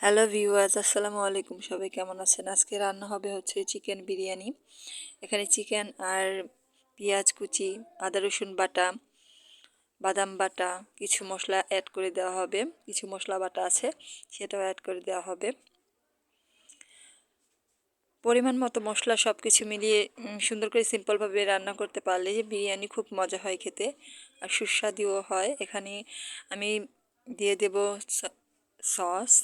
Hello viewers, আসসালামু আলাইকুম। সবাই কেমন আছেন? আজকে রান্না হবে হচ্ছে চিকেন বিরিয়ানি। এখানে চিকেন আর পেঁয়াজ কুচি, আদা রসুন বাটা, বাদাম বাটা, কিছু মশলা অ্যাড করে দেওয়া হবে। কিছু মশলা বাটা আছে, সেটাও অ্যাড করে দেওয়া হবে। পরিমাণ মতো মশলা সব কিছু মিলিয়ে সুন্দর করে সিম্পলভাবে রান্না করতে পারলে বিরিয়ানি খুব মজা হয় খেতে, আর সুস্বাদুও হয়। এখানে আমি দিয়ে দেব সস,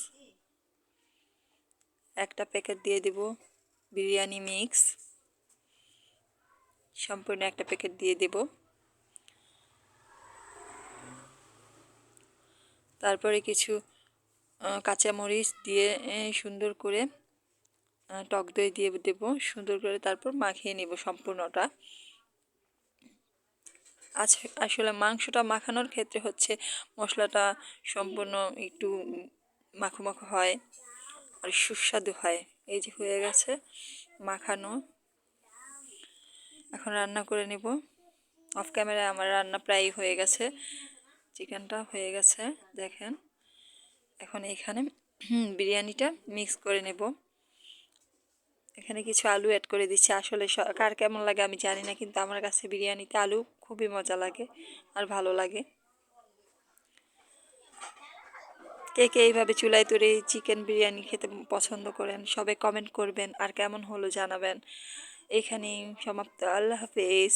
একটা প্যাকেট দিয়ে দেব বিরিয়ানি মিক্স, সম্পূর্ণ একটা প্যাকেট দিয়ে দেব। তারপরে কিছু কাঁচামরিচ দিয়ে সুন্দর করে টক দই দিয়ে দেব সুন্দর করে, তারপর মাখিয়ে নেব সম্পূর্ণটা। আসলে মাংসটা মাখানোর ক্ষেত্রে হচ্ছে মশলাটা সম্পূর্ণ একটু মাখো মাখো হয় আর সুস্বাদু হয়। এই যে হয়ে গেছে মাখানো, এখন রান্না করে নেব। অফ ক্যামেরায় আমার রান্না প্রায় হয়ে গেছে, চিকেনটা হয়ে গেছে দেখেন। এখন এখানে বিরিয়ানিটা মিক্স করে নেব। এখানে কিছু আলু অ্যাড করে দিচ্ছি। আসলে কার কেমন লাগে আমি জানি না, কিন্তু আমার কাছে বিরিয়ানিতে আলু খুবই মজা লাগে আর ভালো লাগে। কে কে এইভাবে চুলায় তৈরি চিকেন বিরিয়ানি খেতে পছন্দ করেন সবাই কমেন্ট করবেন, আর কেমন হলো জানাবেন। এখানেই সমাপ্ত। আল্লাহ হাফেজ।